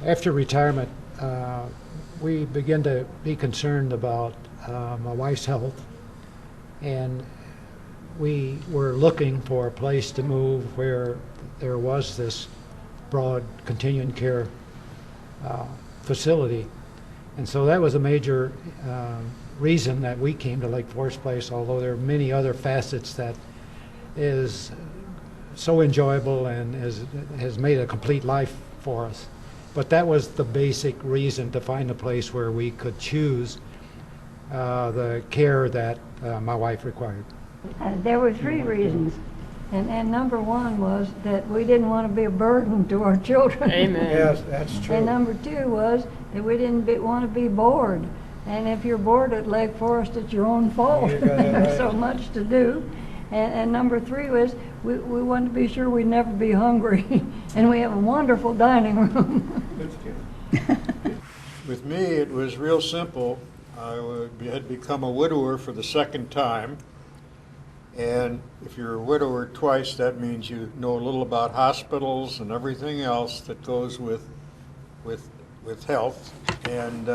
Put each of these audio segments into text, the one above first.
After retirement, we began to be concerned about my wife's health, and we were looking for a place to move where there was this broad continuing care facility. And so that was a major reason that we came to Lake Forest Place, although there are many other facets that is so enjoyable and has made a complete life for us. But that was the basic reason to find a place where we could choose the care that my wife required. There were three reasons. And number one was that we didn't want to be a burden to our children. Amen. Yes, that's true. And number two was that we didn't want to be bored. And if you're bored at Lake Forest, it's your own fault. You got it There's right. so much to do. And number three was we wanted to be sure we'd never be hungry. And we have a wonderful dining room. With me, it was real simple. Had become a widower for the second time. And if you're a widower twice, that means you know a little about hospitals and everything else that goes with health. And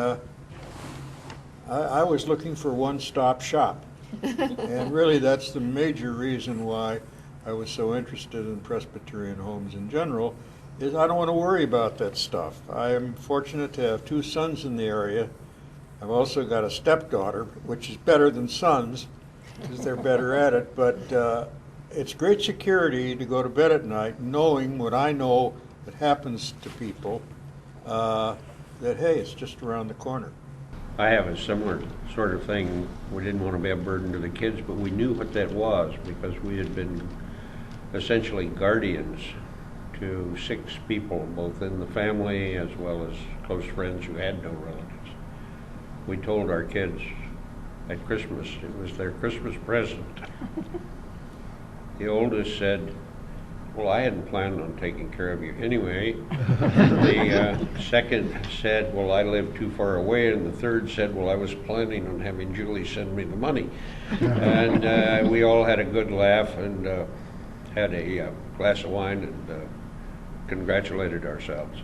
I was looking for one-stop shop. And really, that's the major reason why I was so interested in Presbyterian homes in general, is I don't want to worry about that stuff. I am fortunate to have two sons in the area. I've also got a stepdaughter, which is better than sons, because they're better at it, but it's great security to go to bed at night knowing what I know that happens to people, that, hey, it's just around the corner. I have a similar sort of thing. We didn't want to be a burden to the kids, but we knew what that was because we had been essentially guardians to 6 people, both in the family as well as close friends who had no relatives. We told our kids at Christmas, it was their Christmas present. The oldest said, well, I hadn't planned on taking care of you anyway. The second said, well, I live too far away. And the third said, well, I was planning on having Julie send me the money. And we all had a good laugh and had a glass of wine and congratulated ourselves.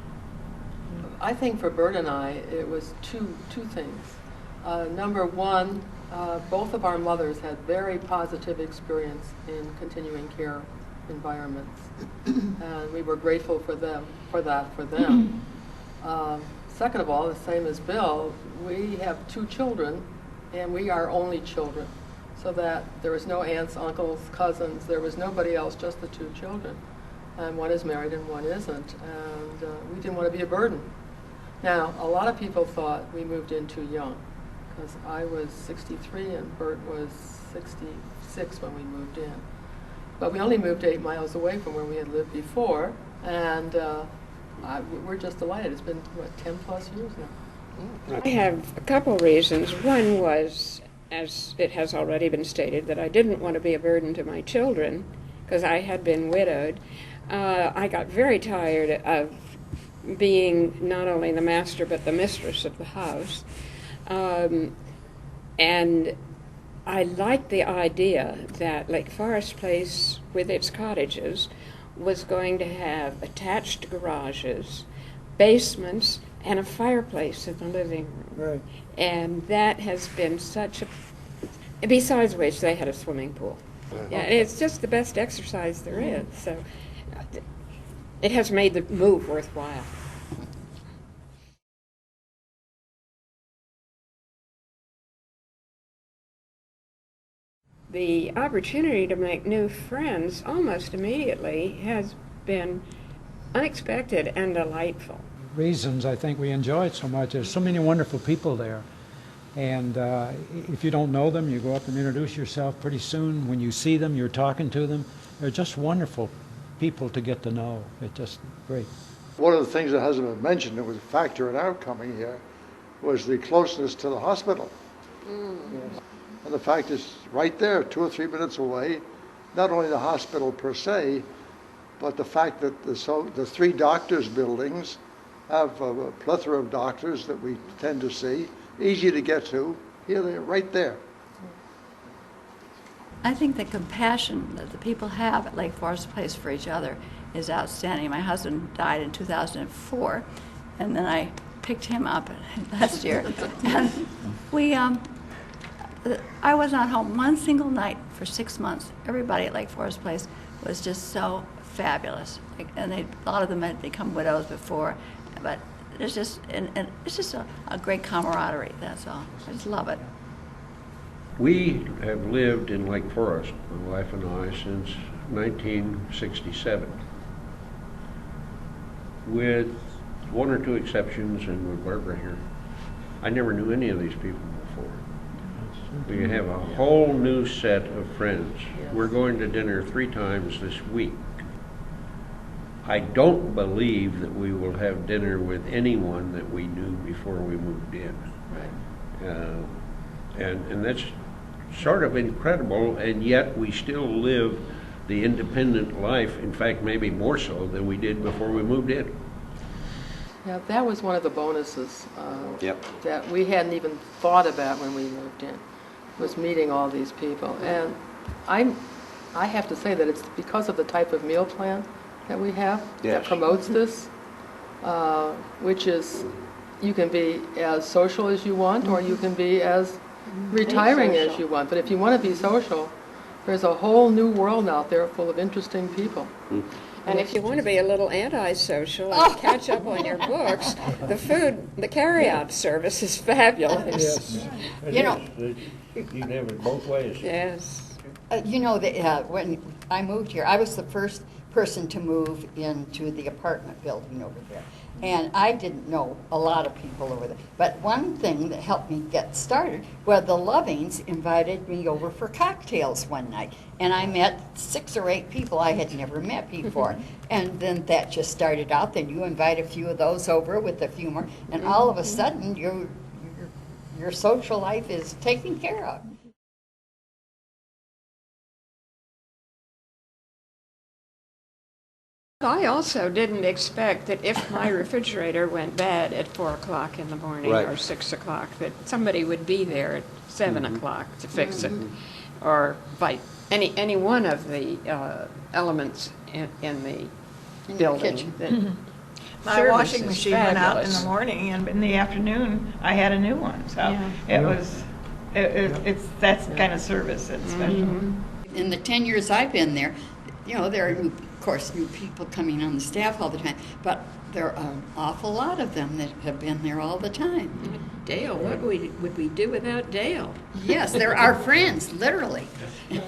I think for Bert and I, it was two things. Number one, both of our mothers had very positive experience in continuing care environments, and we were grateful for them. Second of all, the same as Bill, we have 2 children, and we are only children, so that there was no aunts, uncles, cousins. There was nobody else, just the 2 children, and one is married and one isn't, and we didn't want to be a burden. Now, a lot of people thought we moved in too young, because I was 63 and Bert was 66 when we moved in. But we only moved 8 miles away from where we had lived before, and we're just delighted. It's been, what, 10 plus years now? I have a couple reasons. One was, as it has already been stated, that I didn't want to be a burden to my children, because I had been widowed. I got very tired of being not only the master but the mistress of the house. And I liked the idea that Lake Forest Place, with its cottages, was going to have attached garages, basements, and a fireplace in the living room. Right. And that has been such a... Besides which, they had a swimming pool. Yeah, it's just the best exercise there is. So it has made the move worthwhile. The opportunity to make new friends almost immediately has been unexpected and delightful. Reasons I think we enjoy it so much. There's so many wonderful people there. And if you don't know them, you go up and introduce yourself. Pretty soon, when you see them, you're talking to them. They're just wonderful people to get to know. It's just great. One of the things that hasn't been mentioned that was a factor in our coming here was the closeness to the hospital. Yes. And the fact is right there, 2 or 3 minutes away, not only the hospital per se, but the fact that the 3 doctors' buildings have a plethora of doctors that we tend to see, easy to get to. Here they are right there. I think the compassion that the people have at Lake Forest Place for each other is outstanding. My husband died in 2004, and then I picked him up last year. And I was not home one single night for 6 months. Everybody at Lake Forest Place was just so fabulous. And a lot of them had become widows before, but it's just, and it's just a great camaraderie, that's all. I just love it. We have lived in Lake Forest, my wife and I, since 1967. With one or two exceptions, and with Barbara here, I never knew any of these people before. We have a whole new set of friends. We're going to dinner 3 times this week. I don't believe that we will have dinner with anyone that we knew before we moved in. Right. And that's sort of incredible, and yet we still live the independent life, in fact, maybe more so than we did before we moved in. Yeah, that was one of the bonuses Yep. that we hadn't even thought about when we moved in, was meeting all these people. And I have to say that it's because of the type of meal plan that we have that Yes. promotes this, which is you can be as social as you want, or you can be as retiring as you want. But if you want to be social, there's a whole new world out there full of interesting people. And if you want to be a little antisocial and catch up on your books, the carry-out service is fabulous. You know, You can have it both ways. Yes. you know, when I moved here, I was the first person to move into the apartment building over there. And I didn't know a lot of people over there. But one thing that helped me get started was the Lovings invited me over for cocktails one night. And I met 6 or 8 people I had never met before. And then that just started out. Then you invite a few of those over with a few more. And all of a sudden, your social life is taken care of. I also didn't expect that if my refrigerator went bad at 4 o'clock in the morning Right. or 6 o'clock, that somebody would be there at 7 o'clock to fix it, or by any one of the elements in the building. kitchen. that My service washing is machine went out in fabulous. the morning, and in the afternoon, I had a new one, so Yeah. it's that's the kind of service that's special. In the 10 years I've been there, you know, there are, of course, new people coming on the staff all the time, but there are an awful lot of them that have been there all the time. Dale, what would we do without Dale? Yes, they're our friends, literally.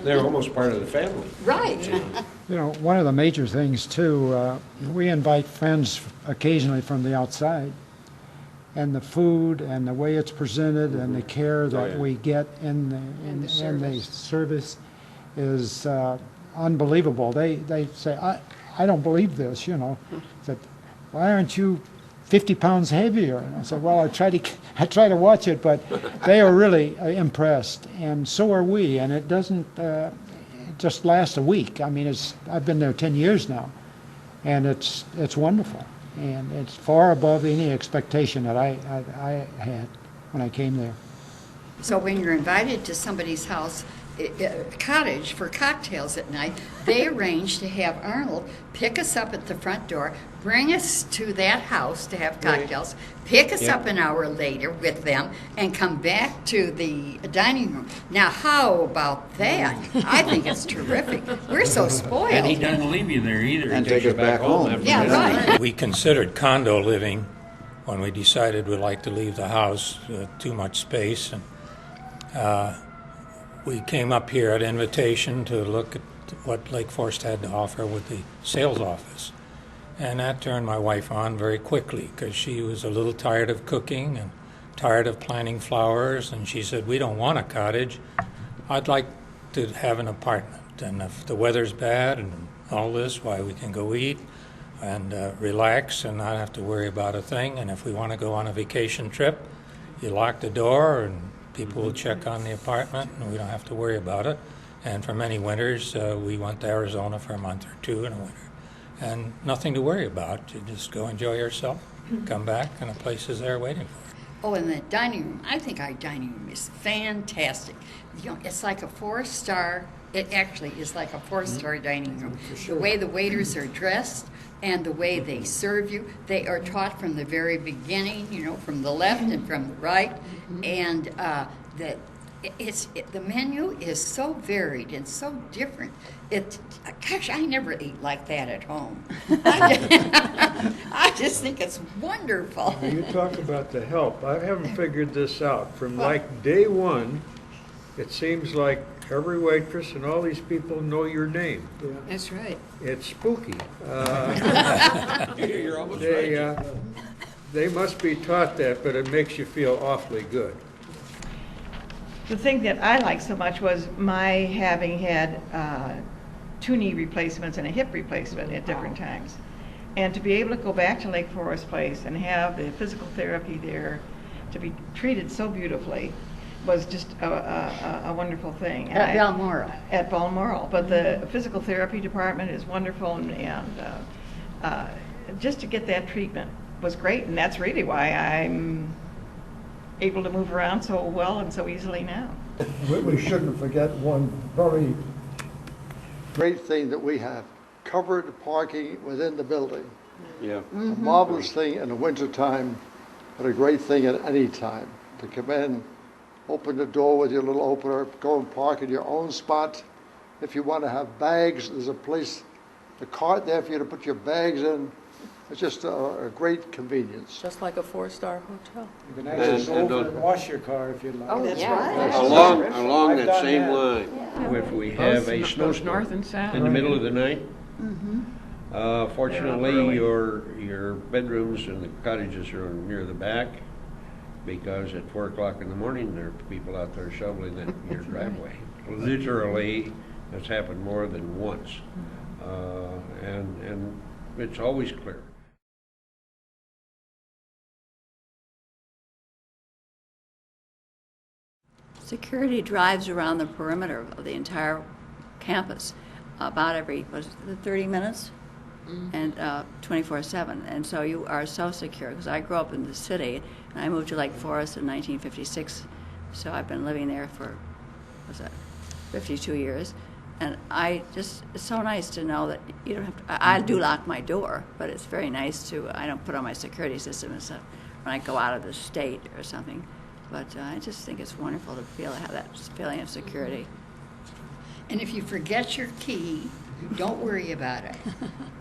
They're almost part of the family. Right. You know, one of the major things too, we invite friends occasionally from the outside, and the food and the way it's presented and the care that yeah. we get in the service is unbelievable. They say, I don't believe this, you know, that why aren't you 50 pounds heavier? And I said, well, I try to watch it, but they are really impressed, and so are we. And it doesn't just last a week. I mean, I've been there 10 years now, and it's wonderful, and it's far above any expectation that I had when I came there. So when you're invited to somebody's house, cottage for cocktails at night, they arrange to have Arnold pick us up at the front door, bring us to that house to have cocktails, pick us up an hour later with them, and come back to the dining room. Now, how about that? I think it's terrific. We're so spoiled. And he doesn't leave you there either. And He take takes you us back home. after Yeah, dinner. right. We considered condo living when we decided we'd like to leave the house, too much space. And we came up here at invitation to look at what Lake Forest had to offer with the sales office. And that turned my wife on very quickly because she was a little tired of cooking and tired of planting flowers. And she said, we don't want a cottage. I'd like to have an apartment. And if the weather's bad and all this, why, we can go eat and relax and not have to worry about a thing. And if we want to go on a vacation trip, you lock the door and people will check on the apartment and we don't have to worry about it. And for many winters, we went to Arizona for a month or two in a winter. And nothing to worry about. You just go enjoy yourself, come back, and the place is there waiting for you. Oh, and the dining room, I think our dining room is fantastic. You know, it's like a 4-star It actually is like a four-story dining room. The way the waiters are dressed and the way they serve you, they are taught from the very beginning, you know, from the left and from the right, and the menu is so varied and so different. Gosh, I never ate like that at home. I just think it's wonderful. You talk about the help. I haven't figured this out. From like day one, it seems like every waitress and all these people know your name. That's right. It's spooky. You're almost right. They must be taught that, but it makes you feel awfully good. The thing that I liked so much was my having had 2 knee replacements and a hip replacement at different times. And to be able to go back to Lake Forest Place and have the physical therapy there, to be treated so beautifully, was just a wonderful thing. And At Balmoral. At Balmoral. But the physical therapy department is wonderful, and just to get that treatment was great, and that's really why I'm able to move around so well and so easily now. We shouldn't forget one very Great thing that we have, covered parking within the building. Yeah. A marvelous thing in the wintertime, but a great thing at any time. To come in, open the door with your little opener, go and park in your own spot. If you want to have bags, there's a place, a cart there for you to put your bags in. It's just a great convenience. Just like a 4-star hotel. You can actually go And over and wash your car if you'd like. Oh, That's yeah. right. Along I've that done same that. line, if we have a Both north snowstorm and south. in the middle of the night, They're fortunately, up early. your bedrooms and the cottages are near the back, because at 4 o'clock in the morning, there are people out there shoveling in your driveway. Literally, it's happened more than once. And it's always clear. Security drives around the perimeter of the entire campus about every, 30 minutes? And 24/7. And so you are so secure, because I grew up in the city, and I moved to Lake Forest in 1956, so I've been living there for, 52 years. And it's so nice to know that you don't have to, I do lock my door, but it's very nice I don't put on my security system and stuff when I go out of the state or something. But I just think it's wonderful to have that feeling of security. And if you forget your key, don't worry about it.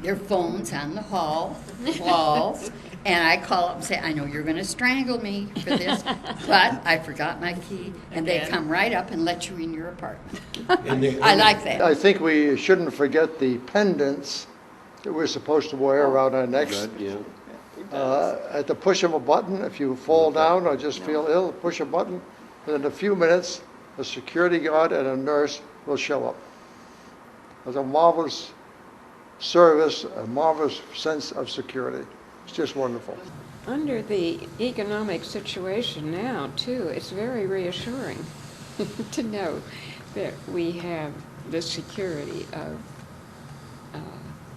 Your phone's on the walls, and I call up and say, I know you're going to strangle me for this, but I forgot my key, and they come right up and let you in your apartment. I like that. I think we shouldn't forget the pendants that we're supposed to wear around our necks. Yeah. At the push of a button, if you fall down or just feel ill, push a button, and in a few minutes, a security guard and a nurse will show up. It's a marvelous service, a marvelous sense of security. It's just wonderful. Under the economic situation now, too, it's very reassuring to know that we have the security of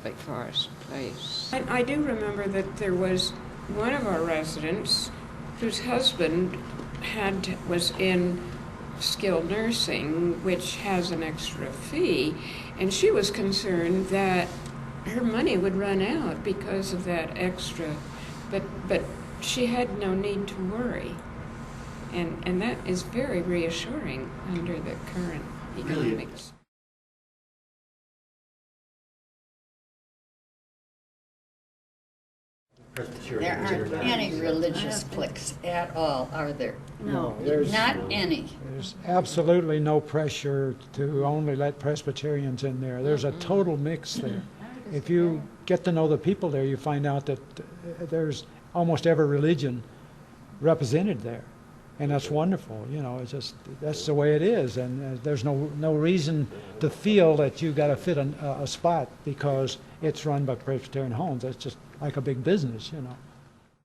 Lake Forest Place. I do remember that there was one of our residents whose husband was in skilled nursing, which has an extra fee, and she was concerned that her money would run out because of that extra, but she had no need to worry, and that is very reassuring under the current economics. There aren't any religious cliques at all, are there? No. Not any. There's absolutely no pressure to only let Presbyterians in there. There's a total mix there. If you get to know the people there, you find out that there's almost every religion represented there. And that's wonderful, it's just, that's the way it is. And there's no reason to feel that you got to fit a spot because it's run by Presbyterian homes. That's just like a big business,